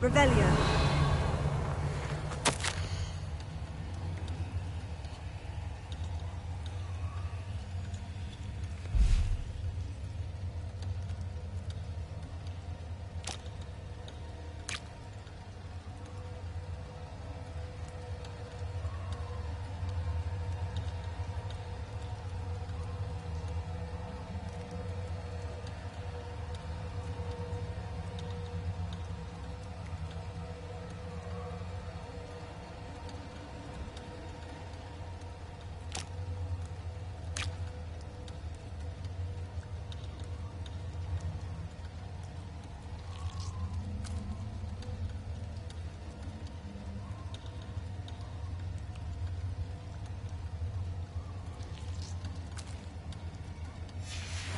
Revelio.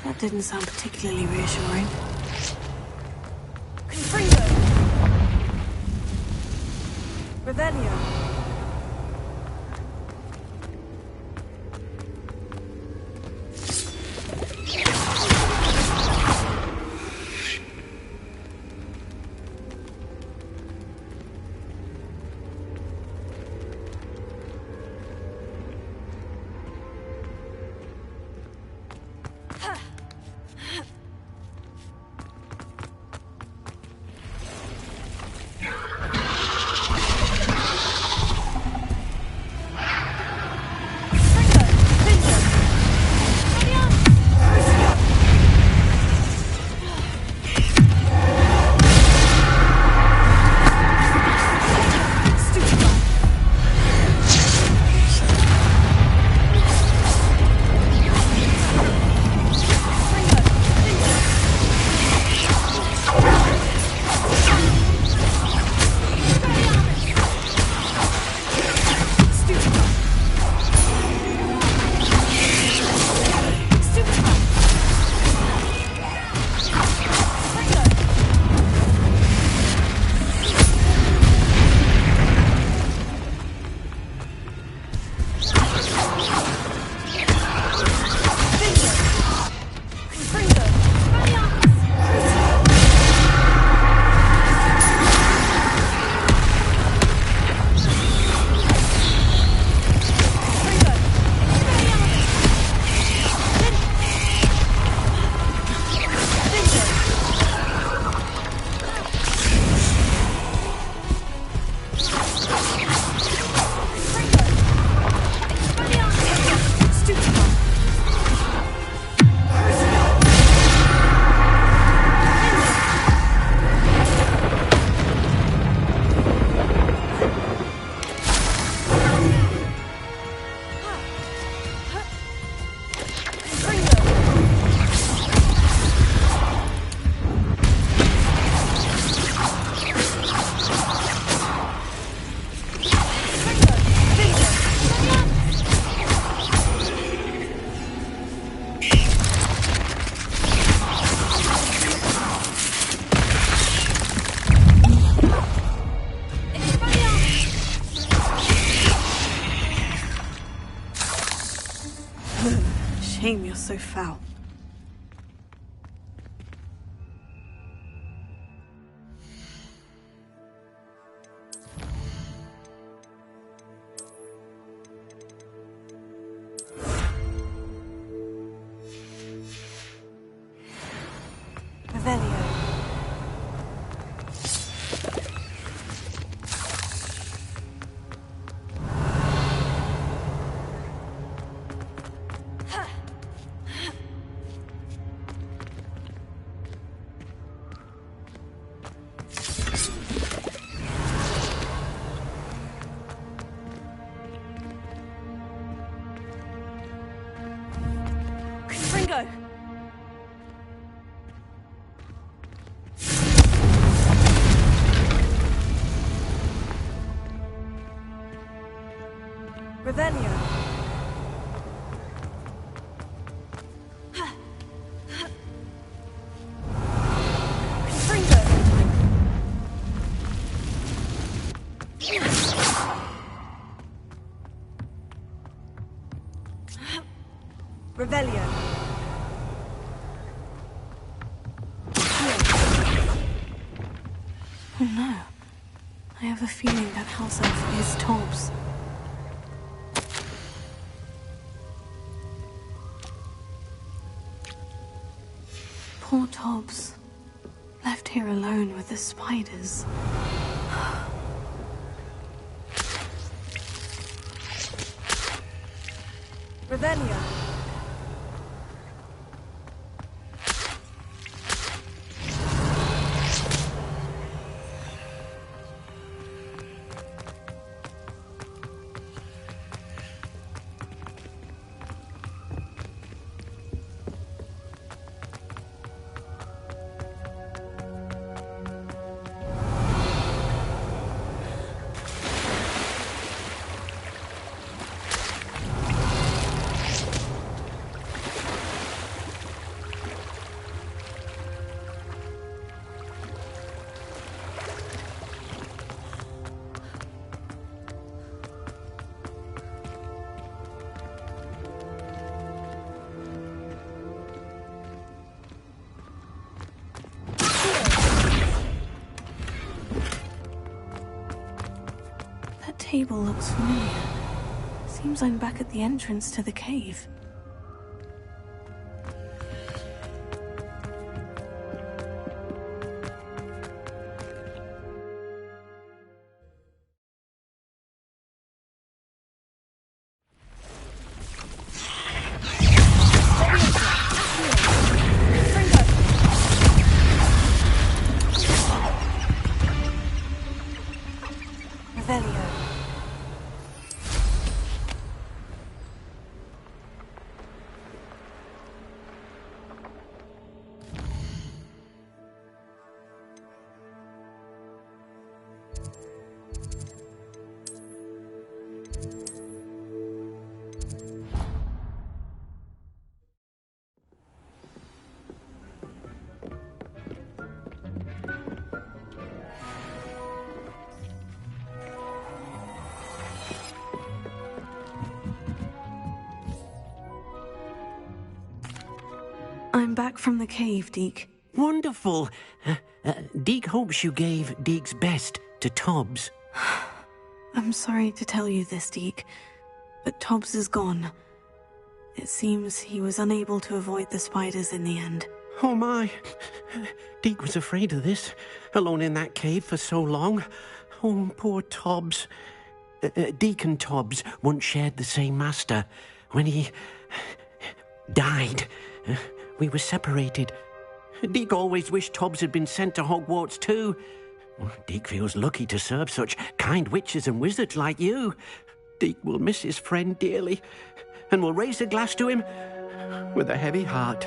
That didn't sound particularly reassuring. Confringo! Revelio. Shame you're so foul. Revelio. Ringo! Revelio. Ringo! Revelio. Oh no. I have a feeling that house elf is Tobbs. Poor Tobbs. Left here alone with the spiders. Revelio. That table looks familiar. Seems I'm back at the entrance to the cave. Revelio. I'm back from the cave, Deke. Wonderful. Deke hopes you gave Deke's best to Tobbs. I'm sorry to tell you this, Deke, but Tobbs is gone. It seems he was unable to avoid the spiders in the end. Oh my. Deke was afraid of this, alone in that cave for so long. Oh, poor Tobbs. Deke and Tobbs once shared the same master. When he died, we were separated. Deke always wished Tobbs had been sent to Hogwarts too. Deke feels lucky to serve such kind witches and wizards like you. Deke will miss his friend dearly, and will raise a glass to him with a heavy heart.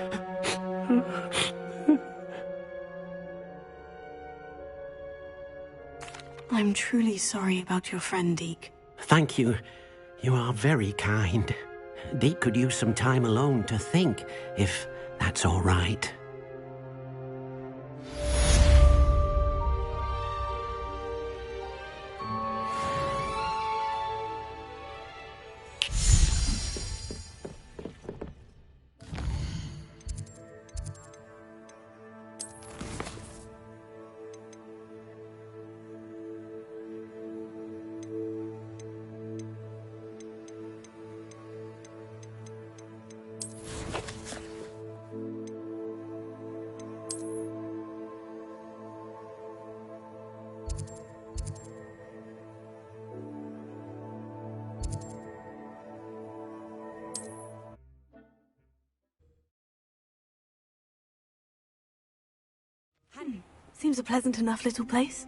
I'm truly sorry about your friend, Deke. Thank you. You are very kind. Deke could use some time alone to think, if that's all right. Seems a pleasant enough little place.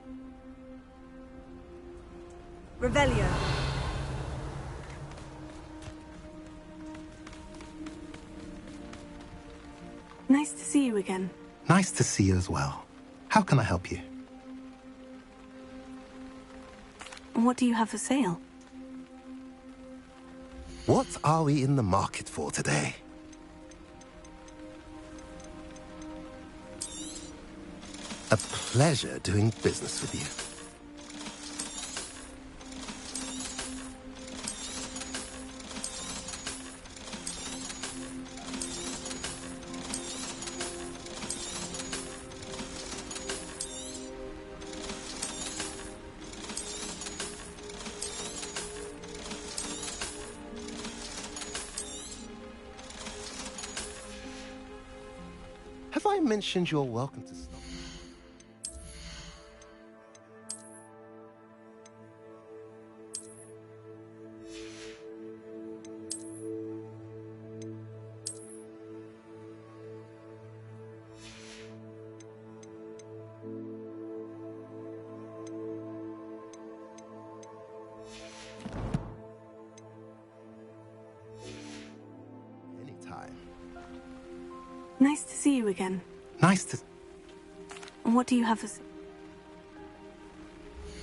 Revelio. Nice to see you again. Nice to see you as well. How can I help you? What do you have for sale? What are we in the market for today? A pleasure doing business with you. I mentioned you're welcome to stop. Anytime. Nice to see you again. Nice to... And what do you have for...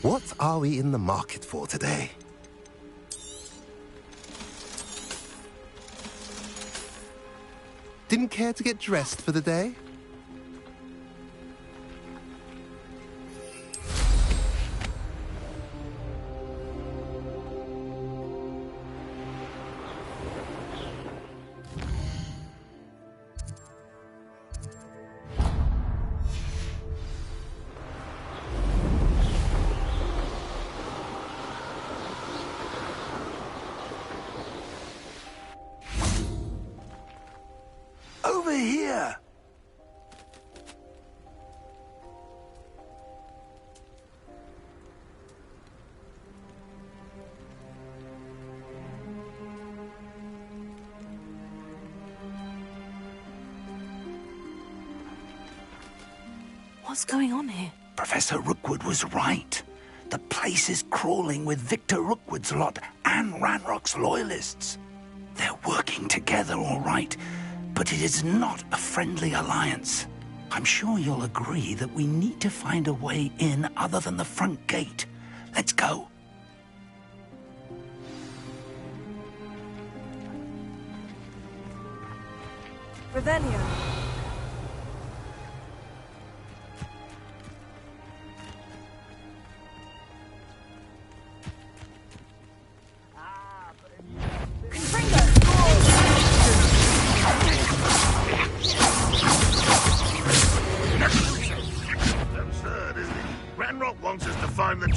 What are we in the market for today? Didn't care to get dressed for the day? Over here! What's going on here? Professor Rookwood was right. The place is crawling with Victor Rookwood's lot and Ranrock's loyalists. They're working together, all right, but it is not a friendly alliance. I'm sure you'll agree that we need to find a way in other than the front gate. Let's go. Revelio. Absurd, isn't it? Ranrock wants us to find the